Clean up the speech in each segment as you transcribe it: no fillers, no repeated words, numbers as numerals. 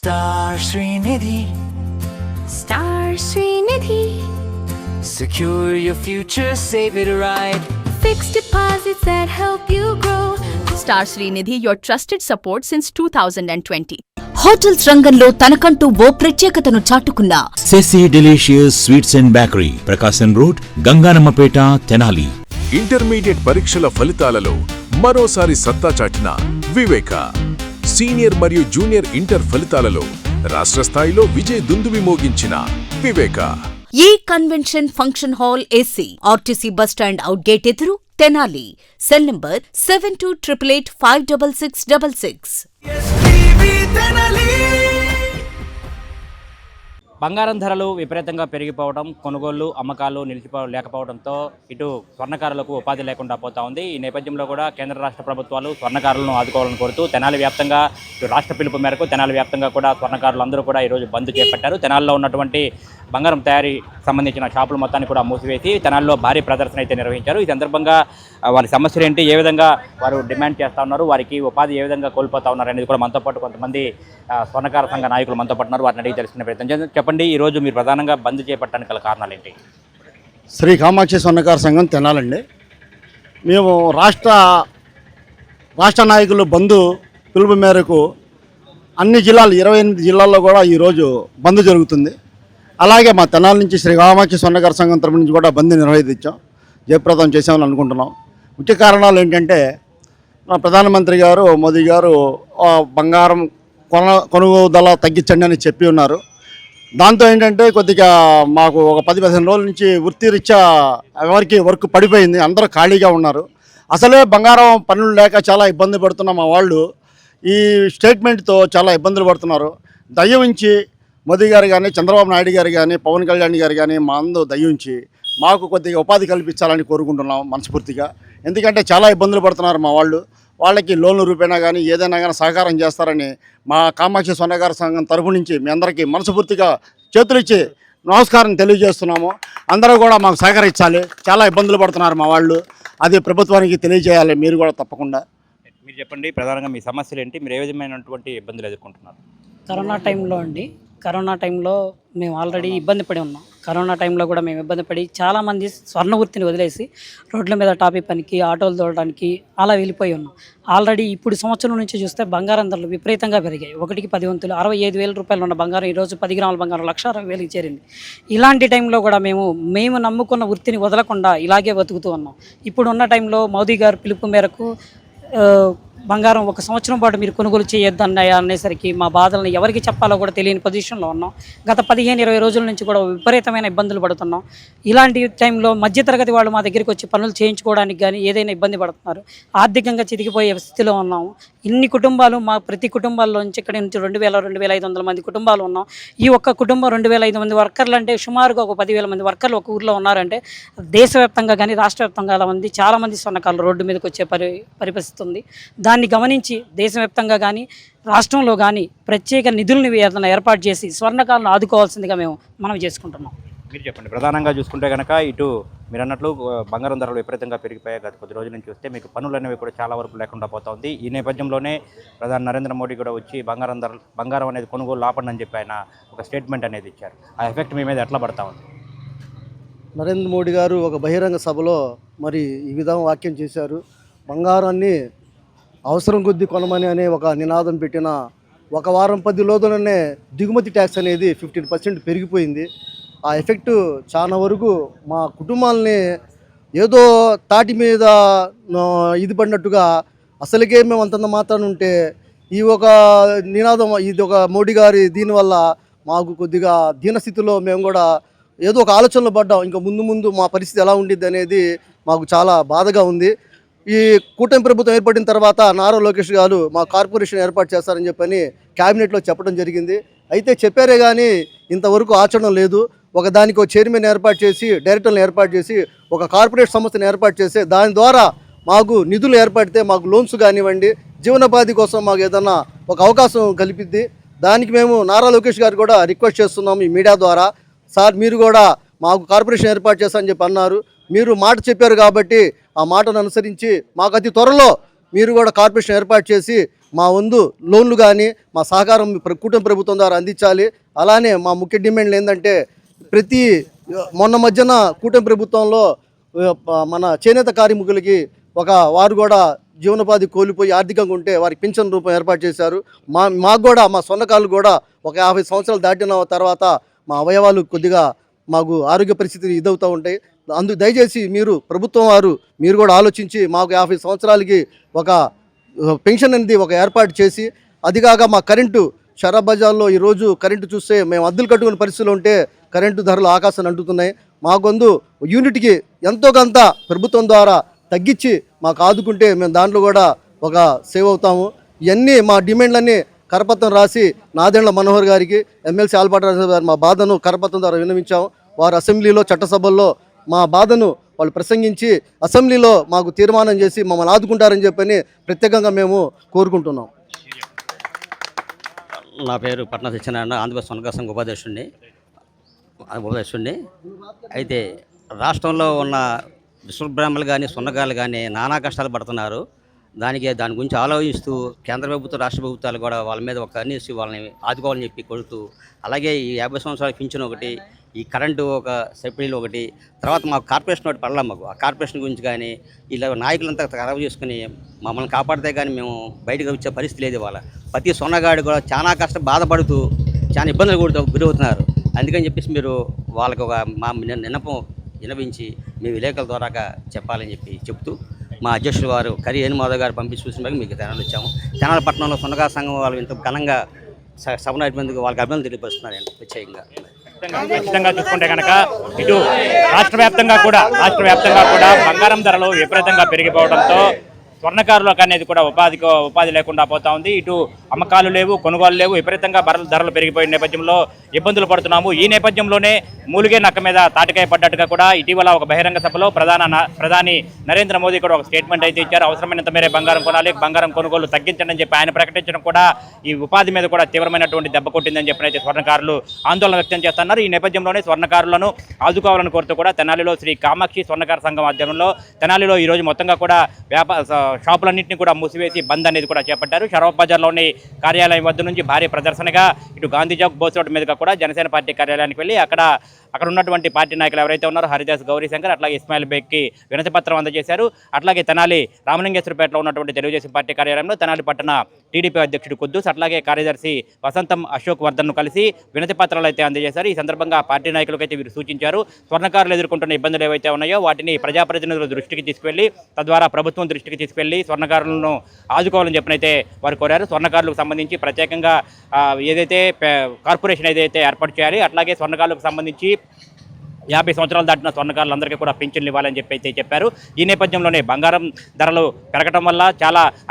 Star Srinidhi. Star Srinidhi. Secure your future, save it right. Fixed deposits that help you grow. Star Srinidhi, your trusted support since 2020. Hotels రంగంలో తనకంటూ ఓ ప్రత్యేకతను చాటుకున్న సెసి delicious sweets and bakery, Prakasam road, Ganganammapeta, Tenali. Intermediate పరీక్షల ఫలితాలలో మరోసారి సత్తా చాటిన వివేక. సీనియర్ మరియు జూనియర్ ఇంటర్ ఫలితాలలో రాష్ట్ర స్థాయిలో విజయ దుందువి మోగించిన వివేక. ఈ convention function hall AC, RTC bus stand out gate ఎదురు, తెనాలి. Cell number 7288566666. బంగారం ధరలు విపరీతంగా పెరిగిపోవడం, కొనుగోళ్లు అమ్మకాలు లేకపోవడంతో ఇటు స్వర్ణకారులకు ఉపాధి లేకుండా పోతా ఉంది. ఈ నేపథ్యంలో కూడా కేంద్ర రాష్ట్ర ప్రభుత్వాలు స్వర్ణకారులను ఆదుకోవాలని కోరుతూ తెనాలి వ్యాప్తంగా ఇటు రాష్ట్ర పిలుపు మేరకు తెనాలి వ్యాప్తంగా కూడా స్వర్ణకారులు అందరూ కూడా ఈరోజు బంద్ చేపట్టారు. తెనాలిలో ఉన్నటువంటి బంగారం తయారీ సంబంధించిన షాపులు మొత్తాన్ని కూడా మూసివేసి తెనాలిలో భారీ ప్రదర్శన అయితే నిర్వహించారు. ఈ సందర్భంగా వారి సమస్యలు ఏంటి, ఏ విధంగా వారు డిమాండ్ చేస్తూ ఉన్నారు, వారికి ఉపాధి ఏ విధంగా కోల్పోతా ఉన్నారు అనేది కూడా మనతో పాటు కొంతమంది స్వర్ణకార సంఘ నాయకులు మనతో పాటు ఉన్నారు. వారిని అడిగి తెలుసుకునే ప్రయత్నం చేద్దాం. చెప్పండి, ఈరోజు మీరు ప్రధానంగా బంద్ చేపట్టడానికి గల కారణాలు ఏంటి? శ్రీ కామాక్షి స్వర్ణకార సంఘం తెనాలండి. మేము రాష్ట్ర నాయకులు బంద్ పిలుపు మేరకు అన్ని జిల్లాలు 28 జిల్లాల్లో కూడా ఈరోజు బంద్ జరుగుతుంది. అలాగే మా తెనాల నుంచి శ్రీ కామాక్షి స్వర్ణకార సంఘం తరపు నుంచి కూడా బంద్ నిర్వహించాం, జయప్రదం చేసామని అనుకుంటున్నాం. ముఖ్య కారణాలు ఏంటంటే మా ప్రధానమంత్రి గారు మోదీ గారు బంగారం కొనుగోలు తగ్గించండి అని చెప్పి ఉన్నారు. దాంతో ఏంటంటే కొద్దిగా మాకు ఒక 10-15 రోజుల నుంచి వృత్తిరీత్యా ఎవరికి వర్క్ పడిపోయింది, అందరూ ఖాళీగా ఉన్నారు. అసలే బంగారం పనులు లేక చాలా ఇబ్బంది పడుతున్న మా వాళ్ళు ఈ స్టేట్మెంట్తో చాలా ఇబ్బందులు పడుతున్నారు. దయవుంచి మోదీ గారు కానీ, చంద్రబాబు నాయుడు గారు కానీ, పవన్ కళ్యాణ్ గారు కానీ మా అందరూ దయవుంచి మాకు కొద్దిగా ఉపాధి కల్పించాలని కోరుకుంటున్నాం మనస్ఫూర్తిగా. ఎందుకంటే చాలా ఇబ్బందులు పడుతున్నారు మా వాళ్ళు. వాళ్ళకి లోన్ల రూపేణా కానీ ఏదైనా కానీ సహకారం చేస్తారని మా కామాక్షి స్వర్ణకార సంఘం తరపు నుంచి మీ అందరికీ మనస్ఫూర్తిగా చేతులిచ్చి నమస్కారం తెలియజేస్తున్నాము. అందరూ కూడా మాకు సహకరించాలి. చాలా ఇబ్బందులు పడుతున్నారు మా వాళ్ళు, అది ప్రభుత్వానికి తెలియజేయాలి మీరు కూడా తప్పకుండా. మీరు చెప్పండి, ప్రధానంగా మీ సమస్యలు ఏంటి, మీరు ఏ విధమైనటువంటి ఇబ్బందులు ఎదుర్కొంటున్నారు? కరోనా టైంలో మేము ఆల్రెడీ ఇబ్బంది పడి ఉన్నాం. కరోనా టైంలో కూడా మేము ఇబ్బంది పడి చాలామంది స్వర్ణ వృత్తిని వదిలేసి రోడ్ల మీద టాపీ పనికి, ఆటోలు తోడడానికి అలా వెళ్ళిపోయి ఉన్నాం. ఆల్రెడీ ఇప్పుడు సంవత్సరం నుంచి చూస్తే బంగారం ధరలు విపరీతంగా పెరిగాయి. 1కి 10 వంతులు 65,000 రూపాయలు ఉన్న బంగారం ఈరోజు 10 గ్రాముల బంగారం 1,60,000కి చేరింది. ఇలాంటి టైంలో కూడా మేము నమ్ముకున్న వృత్తిని వదలకుండా ఇలాగే బతుకుతూ ఉన్నాం. ఇప్పుడు ఉన్న టైంలో మోదీ గారు పిలుపు మేరకు బంగారం 1 సంవత్సరం పాటు మీరు కొనుగోలు చేయొద్దన్నాయి అనేసరికి మా బాధలను ఎవరికి చెప్పాలో కూడా తెలియని పొజిషన్లో ఉన్నాం. గత 15-20 రోజుల నుంచి కూడా విపరీతమైన ఇబ్బందులు పడుతున్నాం. ఇలాంటి టైంలో మధ్యతరగతి వాళ్ళు మా దగ్గరికి వచ్చి పనులు చేయించుకోవడానికి కానీ ఏదైనా ఇబ్బంది పడుతున్నారు. ఆర్థికంగా చితికిపోయే స్థితిలో ఉన్నాము. ఇన్ని కుటుంబాలు మా ప్రతి కుటుంబాల్లో నుంచి ఇక్కడ నుంచి 2,000-2,500 మంది కుటుంబాలు ఉన్నాం. ఈ ఒక్క కుటుంబం 2,500 మంది వర్కర్లు అంటే సుమారుగా ఒక 10,000 మంది వర్కర్లు ఒక ఊర్లో ఉన్నారంటే దేశవ్యాప్తంగా కానీ రాష్ట్ర వ్యాప్తంగా చాలామంది స్వర్ణకారులు రోడ్డు మీదకి వచ్చే పరిస్థితి ఉంది. దాన్ని గమనించి దేశవ్యాప్తంగా కానీ రాష్ట్రంలో కానీ ప్రత్యేక నిధులను ఏదైనా ఏర్పాటు చేసి స్వర్ణకారులను ఆదుకోవాల్సిందిగా మేము మనవి చేసుకుంటున్నాం. మీరు చెప్పండి, ప్రధానంగా చూసుకుంటే కనుక ఇటు మీరు అన్నట్లు బంగారం ధరలు విపరీతంగా పెరిగిపోయాయి. గత కొద్ది రోజుల నుంచి చూస్తే మీకు పనులు అనేవి కూడా చాలా వరకు లేకుండా పోతా ఉంది. ఈ నేపథ్యంలోనే ప్రధాని నరేంద్ర మోడీ కూడా వచ్చి బంగారం అనేది కొనుగోలు ఆపండి అని చెప్పి ఆయన ఒక స్టేట్మెంట్ అనేది ఇచ్చారు. ఆ ఎఫెక్ట్ మీ మీద ఎట్లా పడతా ఉంది? నరేంద్ర మోడీ గారు ఒక బహిరంగ సభలో మరి ఈ విధంగా వాక్యం చేశారు. బంగారాన్ని అవసరం కొద్దీ కొనమని అనే ఒక నినాదం పెట్టిన 1 వారం 10 రోజులనే దిగుమతి ట్యాక్స్ అనేది 15% పెరిగిపోయింది. ఆ ఎఫెక్ట్ చాలా వరకు మా కుటుంబాలని ఏదో తాటి మీద ఇది పడినట్టుగా, అసలుకే మేము అంతంత మాత్రాన ఉంటే ఈ ఒక నినాదం, ఇది ఒక మోడీ గారి దీనివల్ల మాకు కొద్దిగా దీనస్థితిలో మేము కూడా ఏదో ఒక ఆలోచనలో పడ్డాం. ఇంకా ముందు మా పరిస్థితి ఎలా ఉండిద్ది అనేది మాకు చాలా బాధగా ఉంది. ఈ కూటమి ప్రభుత్వం ఏర్పడిన తర్వాత నారా లోకేష్ గారు మా కార్పొరేషన్ ఏర్పాటు చేస్తారని చెప్పని క్యాబినెట్లో చెప్పడం జరిగింది. అయితే చెప్పారే కానీ ఇంతవరకు ఆచరణ లేదు. దానికి ఒక చైర్మన్ ఏర్పాటు చేసి, డైరెక్టర్లను ఏర్పాటు చేసి, ఒక కార్పొరేట్ సంస్థను ఏర్పాటు చేసి దాని ద్వారా మాకు నిధులు ఏర్పడితే మాకు లోన్స్ కానివ్వండి, జీవనోపాధి కోసం మాకు ఏదన్నా ఒక అవకాశం కల్పిద్ది. దానికి మేము నారా లోకేష్ గారు కూడా రిక్వెస్ట్ చేస్తున్నాము ఈ మీడియా ద్వారా. సార్, మీరు కూడా మాకు కార్పొరేషన్ ఏర్పాటు చేస్తారని చెప్పి అన్నారు. మీరు మాట చెప్పారు కాబట్టి ఆ మాటను అనుసరించి మాకు అతి త్వరలో మీరు కూడా కార్పొరేషన్ ఏర్పాటు చేసి మా వంతు లోన్లు కానీ మా సహకారం కూటమి ప్రభుత్వం ద్వారా అందించాలి. అలానే మా ముఖ్య డిమాండ్లు ఏంటంటే మొన్న మధ్యన కూటమి ప్రభుత్వంలో మన చేనేత కార్మికులకి వారు కూడా జీవనోపాధి కోల్పోయి ఆర్థికంగా ఉంటే వారికి పింఛన్ రూపం ఏర్పాటు చేశారు. మాకు కూడా మా సొన్నకాలు కూడా ఒక 50 సంవత్సరాలు దాటిన తర్వాత మా అవయవాలు కొద్దిగా మాకు ఆరోగ్య పరిస్థితులు ఇదవుతూ ఉంటాయి. అందుకు దయచేసి ప్రభుత్వం వారు కూడా ఆలోచించి మాకు 50 సంవత్సరాలకి ఒక పెన్షన్ అనేది ఏర్పాటు చేసి, అదిగాక మా కరెంటు షరాబ్ బజార్లో ఈరోజు కరెంటు చూస్తే మేము అద్దెలు కట్టుకునే పరిస్థితులు ఉంటే కరెంటు ధరలు ఆకాశాన్ని అంటుతున్నాయి. మాకొందు యూనిట్కి ఎంతో కొంత ప్రభుత్వం ద్వారా తగ్గించి మాకు ఆదుకుంటే మేము దాంట్లో కూడా సేవ్ అవుతాము. ఇవన్నీ మా డిమాండ్లన్నీ కరపత్రం రాసి నాదెండ్ల మనోహర్ గారికి, ఎమ్మెల్సీ ఆలపాటి గారు మా బాధను కరపత్రం ద్వారా విన్నవించాము. వారు అసెంబ్లీలో చట్టసభల్లో మా బాధను వాళ్ళు ప్రసంగించి అసెంబ్లీలో మాకు తీర్మానం చేసి మమ్మల్ని ఆదుకుంటారని చెప్పని ప్రత్యేకంగా మేము కోరుకుంటున్నాం. నా పేరు పట్న సత్యనారాయణ, ఆంధ్రప్రదేశ్ సొన్నకారు సంఘ ఉపాధ్యక్షుడిని. అయితే రాష్ట్రంలో ఉన్న విశ్వబ్రాహ్మణులు కానీ సొన్నకారులు కానీ నానా కష్టాలు పడుతున్నారు. దాని గురించి ఆలోచిస్తూ కేంద్ర ప్రభుత్వం రాష్ట్ర ప్రభుత్వాలు కూడా వాళ్ళ మీద ఒక కన్నేసి వాళ్ళని ఆదుకోవాలని చెప్పి కొడుతూ, అలాగే ఈ 50 సంవత్సరాల పింఛన్ ఒకటి, ఈ కరెంటు ఒక సబ్సిడీలు ఒకటి, తర్వాత మాకు కార్పొరేషన్ ఒకటి పడలేం. మాకు ఆ కార్పొరేషన్ గురించి కానీ ఇలా నాయకులంతా ఖరాబ్ చేసుకుని మమ్మల్ని కాపాడితే కానీ మేము బయటకు వచ్చే పరిస్థితి లేదు. వాళ్ళ ప్రతి సొన్నగాడు కూడా చాలా బాధపడుతూ చాలా ఇబ్బందులు గురవుతున్నారు. అందుకని చెప్పేసి మీరు వాళ్ళకి మా విన్నవించి మీ విలేకరుల ద్వారా చెప్పాలని చెప్తూ మా అధ్యక్షులు వారు కరి ఏనుమాధవ్ గారు పంపించి చూసిన మీకు తెనాలి వచ్చాము. తెనాలి పట్టణంలో సొన్నకారు సంఘం వాళ్ళు ఇంత ఘనంగా సభ నడిపేందుకు వాళ్ళకి అభినందనలు తెలియపరుస్తున్నారండి. ప్రత్యేకంగా ఖచ్చితంగా చూసుకుంటే కనుక ఇటు రాష్ట్ర వ్యాప్తంగా కూడా బంగారం ధరలు విపరీతంగా పెరిగిపోవడంతో స్వర్ణకారులకు అనేది కూడా ఉపాధి లేకుండా పోతా ఉంది. ఇటు అమ్మకాలు లేవు, కొనుగోలు లేవు, విపరీతంగా ధరలు పెరిగిపోయిన నేపథ్యంలో ఇబ్బందులు పడుతున్నాము. ఈ నేపథ్యంలోనే మూలిగే నక్క మీద తాటికాయ పడ్డట్టుగా కూడా ఇటీవల ఒక బహిరంగ సభలో ప్రధాని నరేంద్ర మోదీ కూడా ఒక స్టేట్మెంట్ అయితే ఇచ్చారు. అవసరమైనంత మేరే బంగారం కొనాలి, బంగారం కొనుగోలు తగ్గించండి అని చెప్పి ఆయన ప్రకటించడం కూడా ఈ ఉపాధి మీద కూడా తీవ్రమైనటువంటి దెబ్బ కొట్టిందని చెప్పినైతే స్వర్ణకారులు ఆందోళన వ్యక్తం చేస్తున్నారు. ఈ నేపథ్యంలోనే స్వర్ణకారులను ఆదుకోవాలని కోరుతూ కూడా తెనాలిలో శ్రీ కామాక్షి స్వర్ణకార సంఘం ఆధ్వర్యంలో తెనాలిలో ఈరోజు మొత్తంగా కూడా షాపులన్నింటినీ కూడా మూసివేసి బంద్ అనేది కూడా చేపట్టారు. షరాబ్ బజార్లోని కార్యాలయం వద్ద నుంచి భారీ ప్రదర్శనగా ఇటు గాంధీ చౌక్ బోస్ రోడ్ మీదుగా కూడా జనసేన పార్టీ కార్యాలయానికి వెళ్ళి అక్కడ ఉన్నటువంటి పార్టీ నాయకులు ఎవరైతే ఉన్నారో హరిదాస్ గౌరీశంకర్, అట్లాగే ఇస్మాయిల్ బేగ్కి వినతి పత్రం అందజేశారు. అట్లాగే తెనాలి రామలింగేశ్వరపేటలో ఉన్నటువంటి తెలుగుదేశం పార్టీ కార్యాలయంలో తెనాలి పట్టణ టీడీపీ అధ్యక్షుడు కుద్దూస్, అట్లాగే కార్యదర్శి వసంతం అశోక్ వర్ధన్ను కలిసి వినతి పత్రాలు అయితే అందజేశారు. ఈ సందర్భంగా పార్టీ నాయకులకైతే వీరు సూచించారు స్వర్ణకారులు ఎదుర్కొంటున్న ఇబ్బందులు ఏవైతే ఉన్నాయో వాటిని ప్రజాప్రతినిధుల దృష్టికి తీసుకెళ్లి తద్వారా ప్రభుత్వం దృష్టికి తీసుకెళ్లి స్వర్ణకారులను ఆదుకోవాలని చెప్పినైతే వారు కోరారు. స్వర్ణకారులకు సంబంధించి ప్రత్యేకంగా ఏదైతే కార్పొరేషన్ ఏదైతే ఏర్పాటు చేయాలి, అట్లాగే స్వర్ణకారులకు సంబంధించి 50 సంవత్సరాలు దాటిన స్వర్ణకారులందరికీ కూడా పింఛన్లు ఇవ్వాలని చెప్పి చెప్పారు. ఈ నేపథ్యంలోనే బంగారం ధరలు పెరగడం వల్ల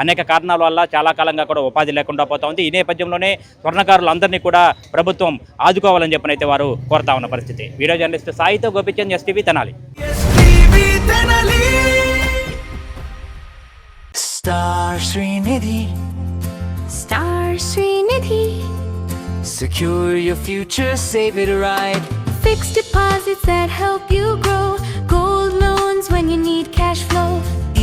అనేక కారణాల వల్ల చాలా కాలంగా కూడా ఉపాధి లేకుండా పోతా ఉంది. ఈ నేపథ్యంలోనే స్వర్ణకారులందరినీ కూడా ప్రభుత్వం ఆదుకోవాలని చెప్పనైతే వారు కోరుతా ఉన్న పరిస్థితి. వీడియో జర్నలిస్ట్ సాయితో Gopichand, STV Tenali. Star Srinidhi. Star Srinidhi. Secure your future, save it right. Fixed deposits that help you grow. Gold loans when you need cash flow.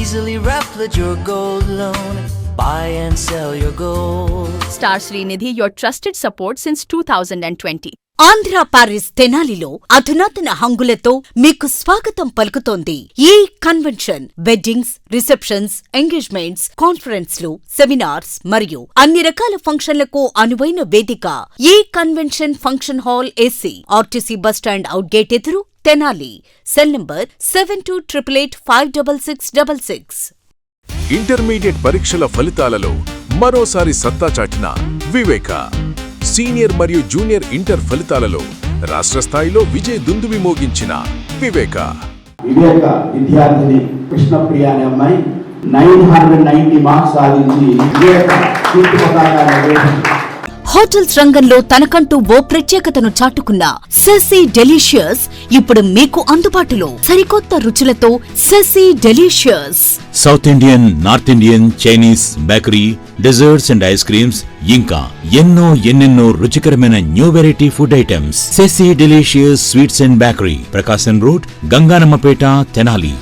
Easily replicate your gold loan. Buy and sell your gold. Star Srinidhi, your trusted support since 2020. Andhra Paris తెనాలిలో అధునాతన హంగులతో మీకు స్వాగతం పలుకుతోంది. ఈ convention weddings, receptions, engagements, కాన్ఫరెన్స్లు, seminars మరియు అన్ని రకాల ఫంక్షన్లకు అనువైన వేదిక. ఈ convention function hall AC, RTC bus stand out gate ఎదురు, తెనాలి. Cell number 7288566666. ఇంటర్మీడియట్ పరీక్షల ఫలితాలలో మరోసారి సత్తా చాటిన వివేక. సీనియర్ మరియు జూనియర్ ఇంటర్ ఫలితాలలో రాష్ట్ర స్థాయిలో విజయ దుందువి మోగించిన వివేక విద్యార్థిని కృష్ణప్రియ అనే అమ్మాయి 990 మార్క్స్ సాధించి వివేక కీర్తి పతాకాన్ని. హోటల్స్ రంగంలో తనకంటూ ఓ ప్రత్యేకతను చాటుకున్న సెసీ డెలీషియస్ ఇప్పుడు మీకు అందుబాటులో. సరికొత్త రుచులతో సెసీ delicious. South Indian, north Indian, Chinese, bakery, desserts and ice creams, ఇంకా ఎన్నెన్నో రుచికరమైన న్యూ వెరైటీ ఫుడ్ ఐటమ్స్. సెసీ delicious sweets and bakery, Prakasam road, Ganganammapeta, Tenali.